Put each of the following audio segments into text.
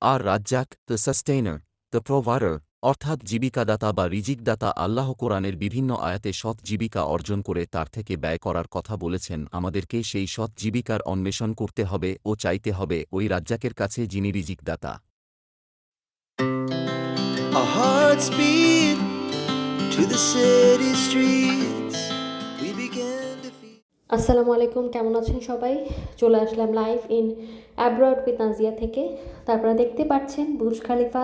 R Razzak, the sustainer, the provider, অর্থাৎ জীবিকাদাতা বা রিজিকদাতা। আল্লাহ কোরআনের বিভিন্ন আয়াতে সৎ জীবিকা অর্জন করে তার থেকে ব্যয় করার কথা বলেছেন। আমাদেরকে সেই সৎ জীবিকার অন্বেষণ করতে হবে ও চাইতে হবে ওই রাজ্জাকের কাছে যিনি রিজিকদাতা। Our hearts beat to the city streets. We began to feel. আসসালামু আলাইকুম, কেমন আছেন সবাই? চলে আসলাম live in abroad with Nazia থেকে। তারপরে দেখতে পাচ্ছেন বুর্জ খালিফা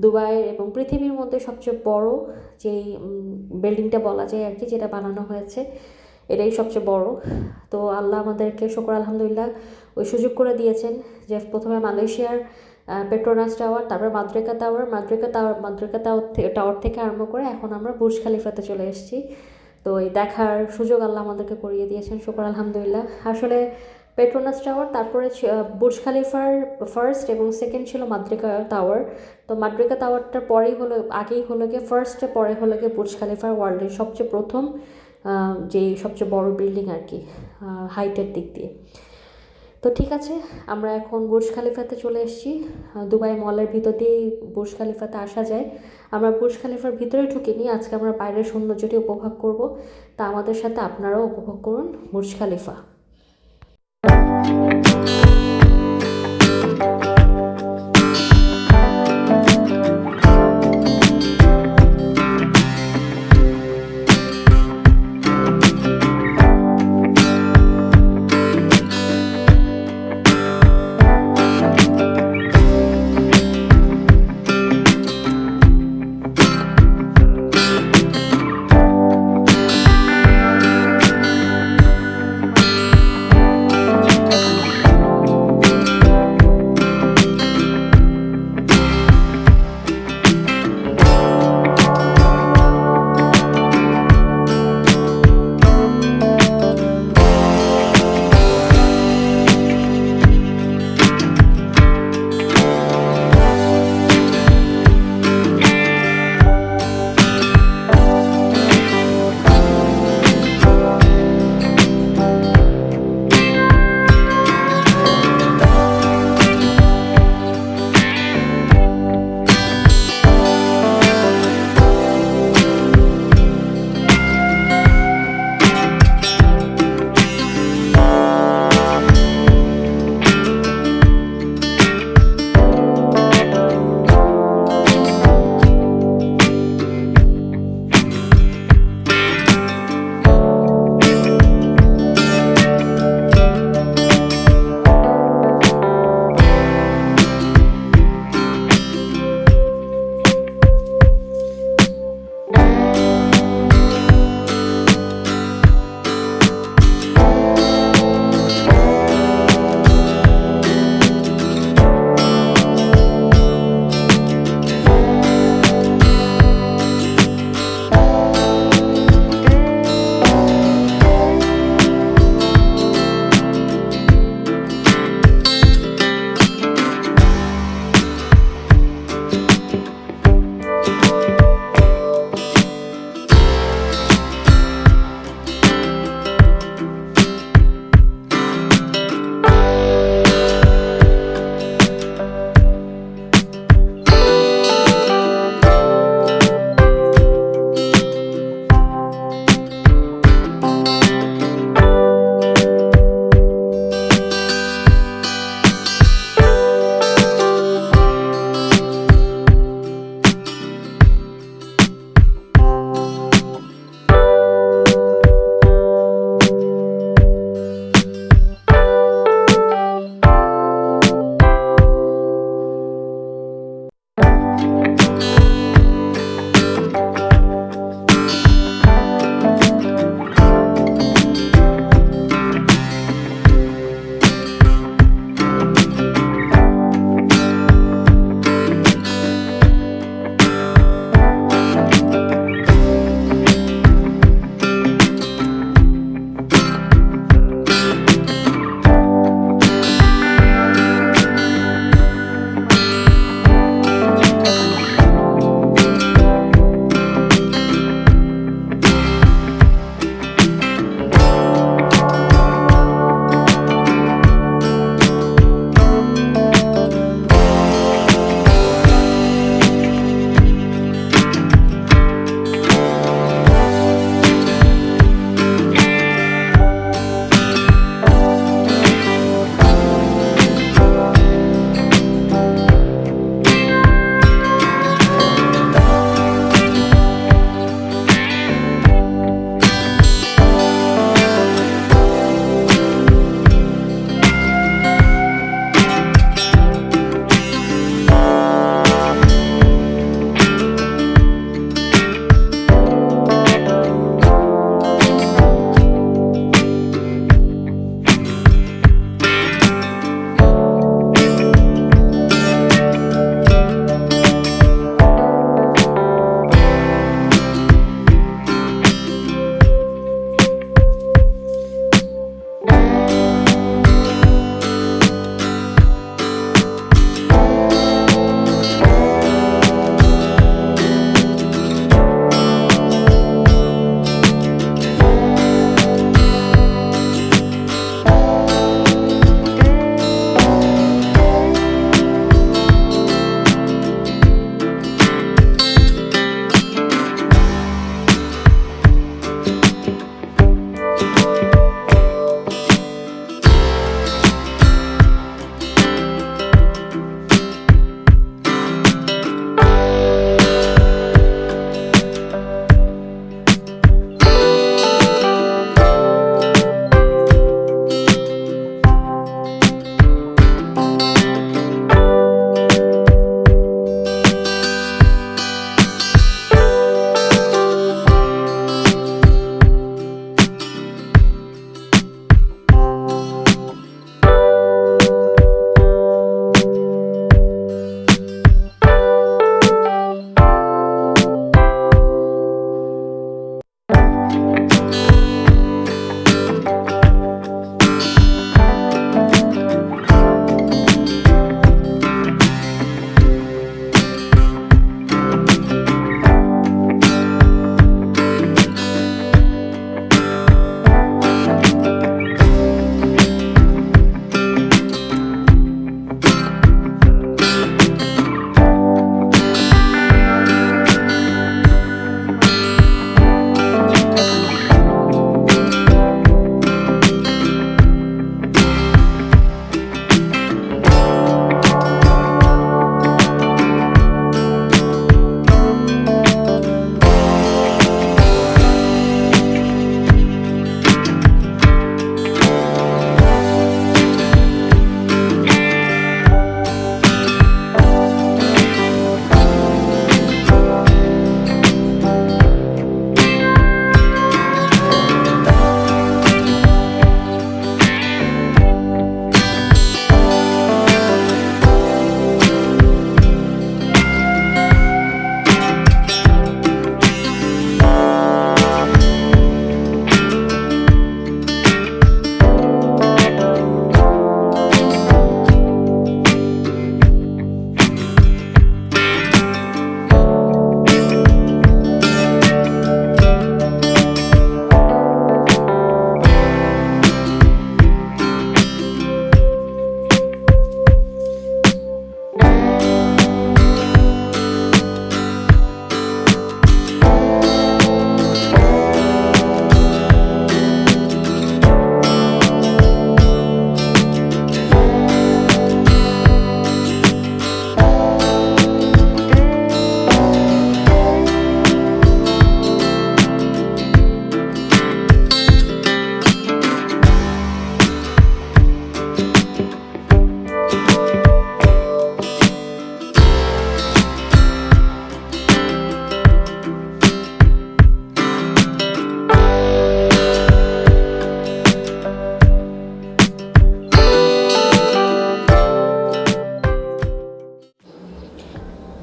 দুবাইয়ের এবং পৃথিবীর মধ্যে সবচেয়ে বড় যেই বিল্ডিংটা বলা যায় আর কি, যেটা বানানো হয়েছে, এটাই সবচেয়ে বড়। তো আল্লাহ আমাদেরকে শুকর আলহামদুলিল্লাহ ওই সুযোগ করে দিয়েছেন যে প্রথমে মালয়েশিয়ার পেট্রোনাস টাওয়ার, তারপর মাদ্রিকা টাওয়ার থেকে আরম্ভ করে এখন আমরা বুর্জ খালিফাতে চলে এসেছি। তো এই দেখার সুযোগ আল্লাহ আমাদেরকে করিয়ে দিয়েছেন, শুকর আলহামদুলিল্লাহ। আসলে পেট্রোনাস টাওয়ার, তারপরে বুর্জ খালিফার ফার্স্ট এবং সেকেন্ড ছিল মাদ্রিকা টাওয়ার। তো মাদ্রিকা টাওয়ারটার পরেই আগেই হলো গিয়ে ফার্স্টে, পরে হলো গিয়ে বুর্জ খালিফার ওয়ার্ল্ডের সবচেয়ে প্রথম যে সবচেয়ে বড় বিল্ডিং আর কি, হাইটের দিক দিয়ে। তো ঠিক আছে, আমরা এখন বুর্জ খালিফাতে চলে এসেছি। দুবাই মলের ভিতর দিয়েই বুর্জ খালিফাতে আসা যায়। আমরা বুর্জ খালিফার ভিতরে ঢুকিনি, আজকে আমরা বাইরের সৌন্দর্যটি উপভোগ করব। তা আমাদের সাথে আপনারাও উপভোগ করুন বুর্জ খালিফা।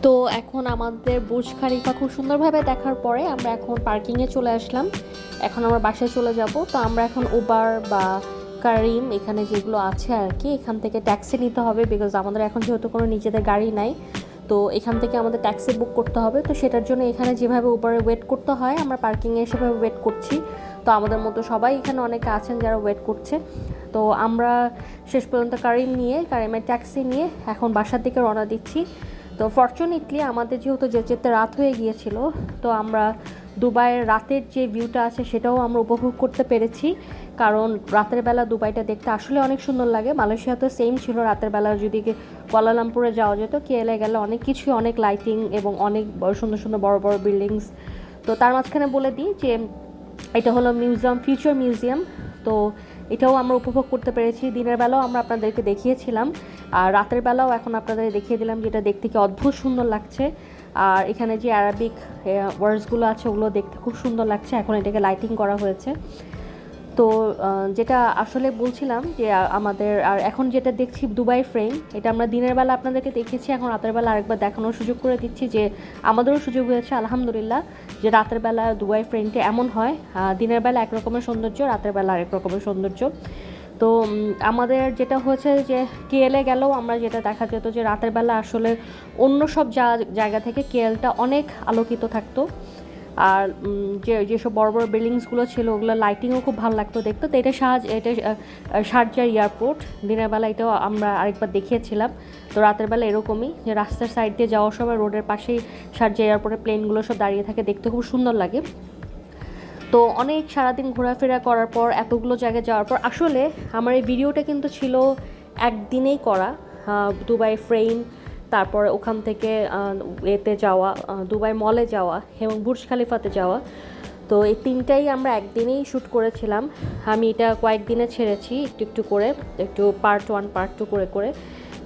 তো এখন আমাদের বুর্জ খালিফা খুব সুন্দরভাবে দেখার পরে আমরা এখন পার্কিংয়ে চলে আসলাম। এখন আমরা বাসায় চলে যাব। তো আমরা এখন উবার বা কারিম এখানে যেগুলো আছে আর কি, এখান থেকে ট্যাক্সি নিতে হবে, বিকজ আমাদের এখন যেহেতু কোনো নিজেদের গাড়ি নাই, তো এখান থেকে আমাদের ট্যাক্সি বুক করতে হবে। তো সেটার জন্য এখানে যেভাবে উবারে ওয়েট করতে হয় আমরা পার্কিংয়ে সেভাবে ওয়েট করছি। তো আমাদের মতো সবাই এখানে অনেকে আছেন যারা ওয়েট করছে। তো আমরা শেষ পর্যন্ত কারিমের ট্যাক্সি নিয়ে এখন বাসার দিকে রওনা দিচ্ছি। তো ফর্চুনেটলি আমাদের যেহেতু যেতে রাত হয়ে গিয়েছিল, তো আমরা দুবাইয়ের রাতের যে ভিউটা আছে সেটাও আমরা উপভোগ করতে পেরেছি, কারণ রাতের বেলা দুবাইটা দেখতে আসলে অনেক সুন্দর লাগে। মালয়েশিয়াতে সেম ছিল, রাতের বেলা যদি কুয়ালালামপুরে যাওয়া যেত, কেএলএ গেলে অনেক কিছুই, অনেক লাইটিং এবং অনেক সুন্দর সুন্দর বড় বড় বিল্ডিংস। তো তার মাঝখানে বলে দিই যে এটা হলো মিউজিয়াম, ফিউচার মিউজিয়াম। তো এটাও আমরা উপভোগ করতে পেরেছি। দিনের বেলাও আমরা আপনাদেরকে দেখিয়েছিলাম, আর রাতের বেলাও এখন আপনাদের দেখিয়ে দিলাম, যেটা দেখতে কি অদ্ভুত সুন্দর লাগছে। আর এখানে যে অ্যারাবিক ওয়ার্ডসগুলো আছে ওগুলো দেখতে খুব সুন্দর লাগছে, এখন এটাকে লাইটিং করা হয়েছে। তো যেটা আসলে বলছিলাম যে আমাদের আর এখন যেটা দেখছি দুবাই ফ্রেম, এটা আমরা দিনের বেলা আপনাদেরকে দেখেছি, এখন রাতের বেলা আরেকবার দেখানোর সুযোগ করে দিচ্ছি, যে আমাদেরও সুযোগ হয়েছে আলহামদুলিল্লাহ যে রাতের বেলা দুবাই ফ্রেমটা এমন হয়, দিনের বেলা এক রকমের সৌন্দর্য, রাতের বেলা আরেক রকমের সৌন্দর্য। তো আমাদের যেটা হয়েছে যে কেএলএ গেলেও আমরা যেটা দেখা যেত যে রাতের বেলা আসলে অন্য সব জায়গা থেকে কেএলটা অনেক আলোকিত থাকতো। আর যেসব বড় বড় বিল্ডিংসগুলো ছিল ওগুলো লাইটিংও খুব ভালো লাগতো দেখতে। তো এটা শারজাহ এয়ারপোর্ট, দিনের বেলা এটাও আমরা আরেকবার দেখিয়েছিলাম। তো রাতের বেলা এরকমই, যে রাস্তার সাইড দিয়ে যাওয়ার সময় রোডের পাশেই শারজাহ এয়ারপোর্টের প্লেনগুলো সব দাঁড়িয়ে থাকে, দেখতে খুব সুন্দর লাগে। তো অনেক সারাদিন ঘোরাফেরা করার পর, এতগুলো জায়গায় যাওয়ার পর, আসলে আমার এই ভিডিওটা কিন্তু ছিল একদিনেই করা। দুবাই ফ্রেম, তারপরে ওখান থেকে এতে যাওয়া, দুবাই মলে যাওয়া এবং বুর্জ খালিফাতে যাওয়া, তো এই তিনটাই আমরা একদিনেই শ্যুট করেছিলাম। আমি এটা কয়েকদিনে ছেড়েছি একটু একটু করে, একটু পার্ট 1 পার্ট 2 করে করে।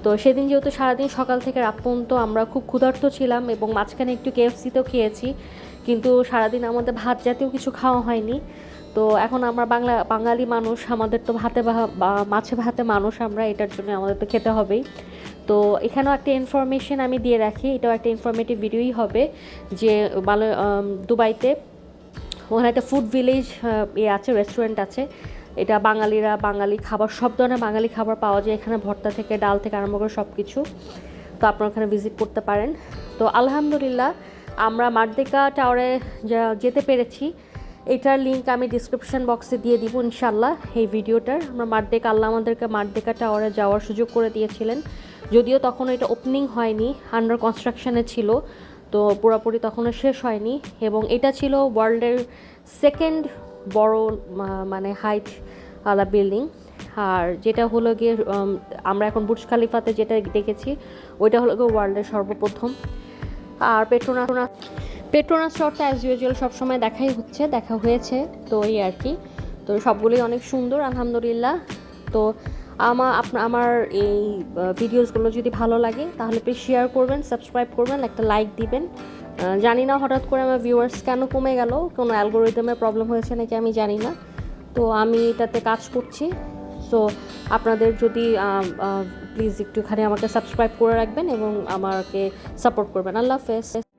তো সেদিন যেহেতু সারাদিন সকাল থেকে রাত পর্যন্ত আমরা খুব ক্ষুধার্ত ছিলাম এবং মাঝখানে একটু কেএফসিতেও খেয়েছি, কিন্তু সারাদিন আমাদের ভাত জাতীয় কিছু খাওয়া হয়নি। তো এখন আমরা বাঙালি মানুষ, আমাদের তো মাছে ভাতে মানুষ আমরা, এটার জন্য আমাদের তো খেতে হবেই। তো এখানেও একটা ইনফরমেশন আমি দিয়ে রাখি, এটাও একটা ইনফরমেটিভ ভিডিওই হবে, যে দুবাইতে ওখানে একটা ফুড ভিলেজ আছে, রেস্টুরেন্ট আছে। এটা বাঙালি খাবার, সব ধরনের বাঙালি খাবার পাওয়া যায় এখানে, ভর্তা থেকে ডাল থেকে আরম্ভ করে সব কিছু। তো আপনারা ওখানে ভিজিট করতে পারেন। তো আলহামদুলিল্লাহ আমরা মার্দেকা টাওয়ারে যেতে পেরেছি। এটার লিঙ্ক আমি ডিসক্রিপশন বক্সে দিয়ে দিব ইনশাল্লাহ। এই ভিডিওটার আল্লাহ আমাদেরকে মার্দেকা টাওয়ারে যাওয়ার সুযোগ করে দিয়েছিলেন, যদিও তখন এটা ওপেনিং হয়নি, আন্ডার কনস্ট্রাকশনে ছিল, তো পুরোপুরি তখনও শেষ হয়নি। এবং এটা ছিল ওয়ার্ল্ডের সেকেন্ড বড় মানে হাইট আলা বিল্ডিং। আর যেটা হলো গিয়ে আমরা এখন বুর্জ খালিফাতে যেটা দেখেছি ওইটা হলো গিয়ে ওয়ার্ল্ডের সর্বপ্রথম। আর পেট্রোনাস শহরটা অ্যাজ ইউজুয়াল সবসময় দেখা হয়েছে, তো এই আর কি। তো সবগুলোই অনেক সুন্দর আলহামদুলিল্লাহ। তো আমার এই ভিডিওসগুলো যদি ভালো লাগে তাহলে প্লিজ শেয়ার করবেন, সাবস্ক্রাইব করবেন, একটা লাইক দিবেন। জানি না হঠাৎ করে আমার ভিউয়ার্স কেন কমে গেল, কোনো অ্যালগোরিদমের প্রবলেম হয়েছে নাকি আমি জানি না। তো আমি এটাতে কাজ করছি। সো আপনাদের যদি প্লিজ একটুখানি আমাকে সাবস্ক্রাইব করে রাখবেন এবং আমাকে সাপোর্ট করবেন। আল্লাহ হাফেজ।